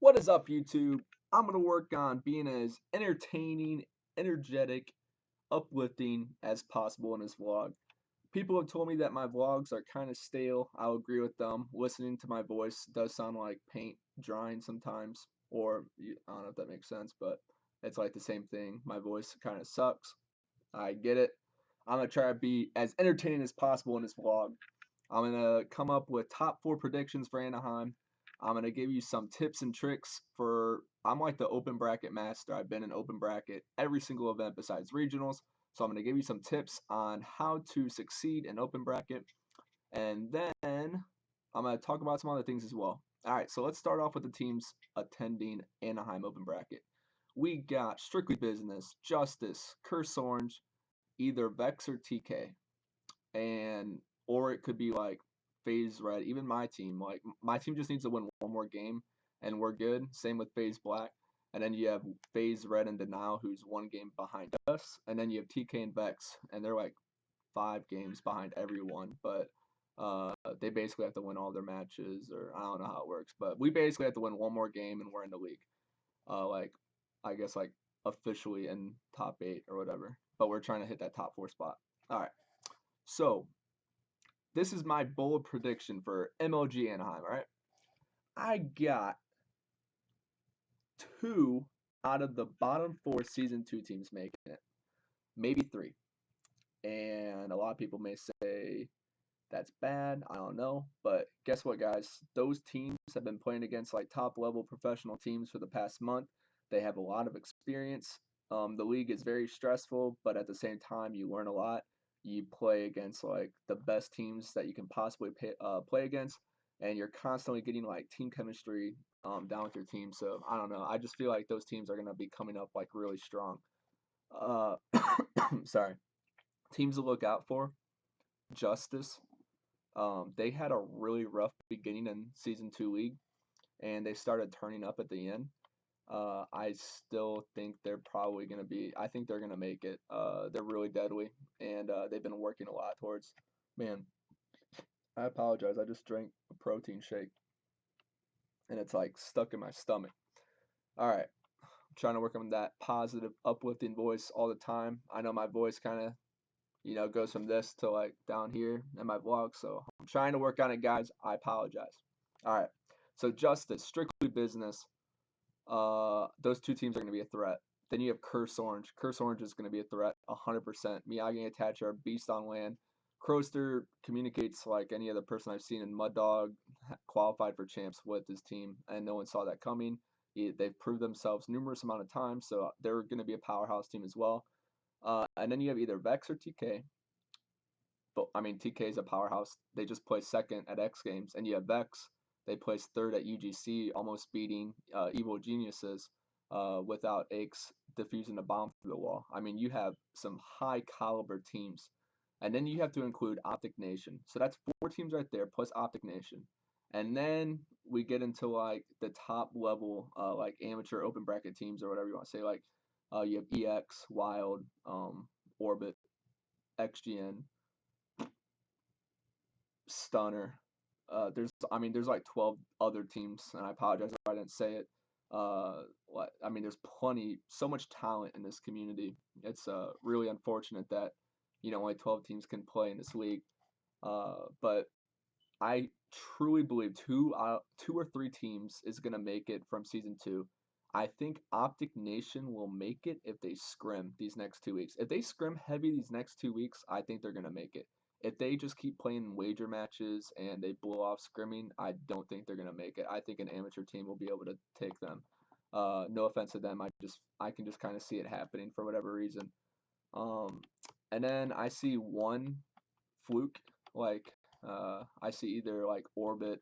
What is up, YouTube? I'm going to work on being as entertaining, energetic, uplifting as possible in this vlog. People have told me that my vlogs are kind of stale. I'll agree with them. Listening to my voice does sound like paint drying sometimes, or I don't know if that makes sense, but it's like the same thing. My voice kind of sucks. I get it. I'm going to try to be as entertaining as possible in this vlog. I'm going to come up with top 4 predictions for Anaheim. I'm going to give you some tips and tricks for, I'm like the open bracket master. I've been in open bracket every single event besides regionals. So I'm going to give you some tips on how to succeed in open bracket. And then I'm going to talk about some other things as well. All right, so let's start off with the teams attending Anaheim open bracket. We got Strictly Business, Justice, Curse Orange, either Vex or TK. And or it could be like FaZe Red. Even my team, like my team just needs to win one more game and we're good. Same with FaZe Black. And then you have FaZe Red and Denial, who's one game behind us. And then you have TK and Vex, and they're like 5 games behind everyone. But they basically have to win all their matches, or I don't know how it works. But we basically have to win one more game, and we're in the league. Like I guess like officially in top 8 or whatever. But we're trying to hit that top 4 spot. All right. So this is my bold prediction for MLG Anaheim, all right? I got 2 out of the bottom 4 Season 2 teams making it. Maybe 3. And a lot of people may say that's bad. I don't know. But guess what, guys? Those teams have been playing against like top-level professional teams for the past month. They have a lot of experience. The league is very stressful, but at the same time, you learn a lot. You play against like the best teams that you can possibly play against, and you're constantly getting like team chemistry down with your team. So I don't know. I just feel like those teams are gonna be coming up like really strong. Uh, sorry. Teams to look out for: Justice. They had a really rough beginning in Season 2 league, and they started turning up at the end. I still think they're probably going to be, I think they're going to make it. They're really deadly, and they've been working a lot towards, man, I apologize. I just drank a protein shake, and it's like stuck in my stomach. All right. I'm trying to work on that positive, uplifting voice all the time. I know my voice kind of, goes from this to like down here in my vlog, so I'm trying to work on it, guys. I apologize. All right. So Justice, Strictly Business. Those 2 teams are going to be a threat. Then you have Curse Orange. Curse Orange is going to be a threat, 100%. Miyagi and Itachi are beast on land. Croster communicates like any other person I've seen, and Mud Dog qualified for champs with his team, and no one saw that coming. They've proved themselves numerous amount of times, so they're going to be a powerhouse team as well. And then you have either Vex or TK. But I mean, TK is a powerhouse. They just placed second at X Games, and you have Vex. They placed third at UGC, almost beating Evil Geniuses without Aches defusing a bomb through the wall. I mean, you have some high caliber teams, and then you have to include Optic Nation. So that's 4 teams right there plus Optic Nation, and then we get into like the top level, like amateur open bracket teams or whatever you want to say. Like you have EX, Wild, Orbit, XGN, Stunner. There's like 12 other teams, and I apologize if I didn't say it. There's so much talent in this community. It's really unfortunate that only 12 teams can play in this league. But I truly believe 2 or 3 teams is gonna make it from Season 2. I think Optic Nation will make it if they scrim these next 2 weeks. If they scrim heavy these next 2 weeks, I think they're gonna make it. If they just keep playing wager matches and they blow off scrimming, I don't think they're gonna make it. I think an amateur team will be able to take them. No offense to them, I can just kind of see it happening for whatever reason. Um, and then I see one fluke, like I see either like Orbit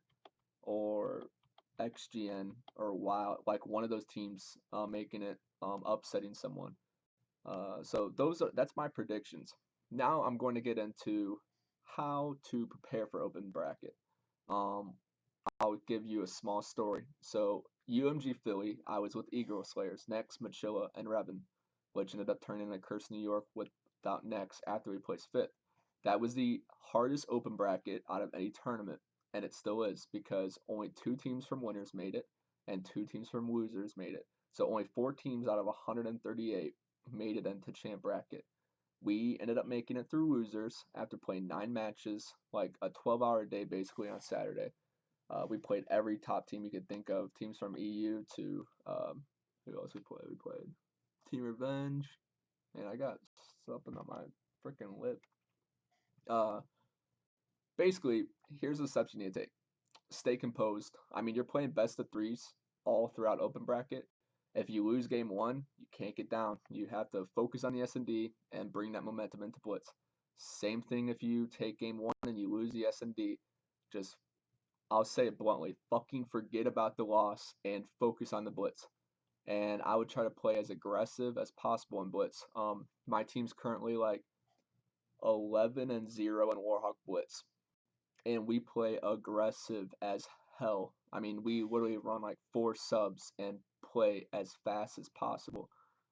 or XGN or Wild, like one of those teams making it, upsetting someone. That's my predictions. Now I'm going to get into how to prepare for open bracket. Um, I'll give you a small story. So UMG Philly, I was with Eagle Slayers, Nex, Machilla, and Revan, which ended up turning into Curse New York without Nex after we placed 5th. That was the hardest open bracket out of any tournament, and it still is because only 2 teams from winners made it, and 2 teams from losers made it. So only 4 teams out of 138 made it into champ bracket. We ended up making it through losers after playing 9 matches, like a 12-hour day basically on Saturday. We played every top team you could think of, teams from EU to who else we played? We played Team Revenge, and I got something on my freaking lip. Basically, here's the steps you need to take. Stay composed. I mean, you're playing best of threes all throughout open bracket. If you lose game 1, you can't get down. You have to focus on the S&D and bring that momentum into blitz. Same thing if you take game 1 and you lose the S&D. Just, I'll say it bluntly, fucking forget about the loss and focus on the blitz. And I would try to play as aggressive as possible in blitz. My team's currently like 11-0 in Warhawk blitz, and we play aggressive as hell. I mean, we literally run like 4 subs and play as fast as possible.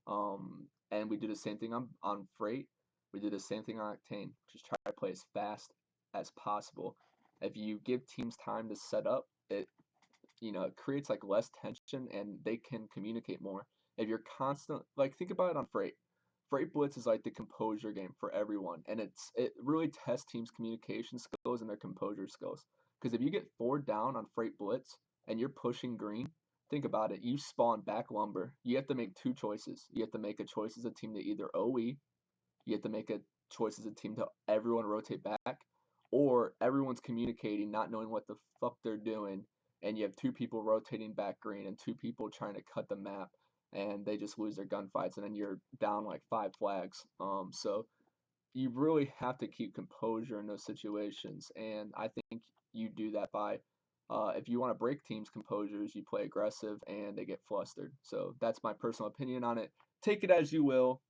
And we do the same thing on Freight. We do the same thing on Octane. Just try to play as fast as possible. If you give teams time to set up, it it creates like less tension and they can communicate more. If you're constant, like think about it on Freight. Freight Blitz is like the composure game for everyone, and it really tests teams' communication skills and their composure skills. Because if you get 4 down on Freight Blitz and you're pushing green, think about it. You spawn back lumber. You have to make 2 choices. You have to make a choice as a team to either OE, you have to make a choice as a team to everyone rotate back, or everyone's communicating, not knowing what the fuck they're doing, and you have 2 people rotating back green and 2 people trying to cut the map, and they just lose their gunfights, and then you're down like 5 flags. So you really have to keep composure in those situations, and I think you do that by if you want to break teams' composures, you play aggressive and they get flustered. So that's my personal opinion on it. Take it as you will.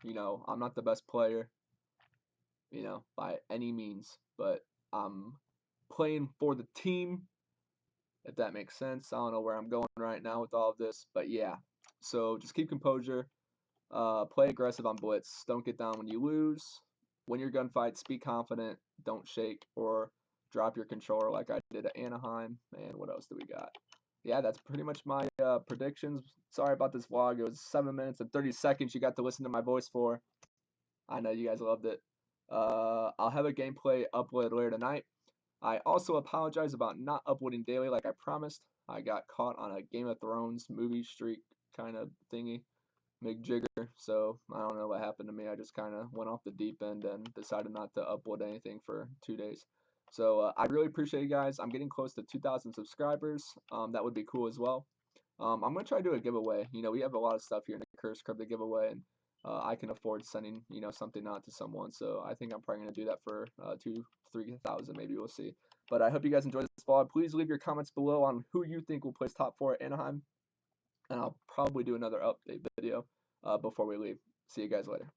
I'm not the best player, by any means, but I'm playing for the team, if that makes sense. I don't know where I'm going right now with all of this, but yeah. So just keep composure, play aggressive on blitz. Don't get down when you lose. Win your gunfights, be confident, don't shake or drop your controller like I did at Anaheim. And what else do we got? Yeah, that's pretty much my predictions. Sorry about this vlog. It was 7 minutes and 30 seconds you got to listen to my voice for. I know you guys loved it. I'll have a gameplay upload later tonight. I also apologize about not uploading daily like I promised. I got caught on a Game of Thrones movie streak kind of thingy, McJigger. So I don't know what happened to me. I just kind of went off the deep end and decided not to upload anything for 2 days. So I really appreciate you guys. I'm getting close to 2,000 subscribers. That would be cool as well. I'm going to try to do a giveaway. We have a lot of stuff here in the Curse Crib to give away, and I can afford sending, something out to someone. So I think I'm probably going to do that for 2,000-3,000, maybe. We'll see. But I hope you guys enjoyed this vlog. Please leave your comments below on who you think will place top 4 at Anaheim. And I'll probably do another update video before we leave. See you guys later.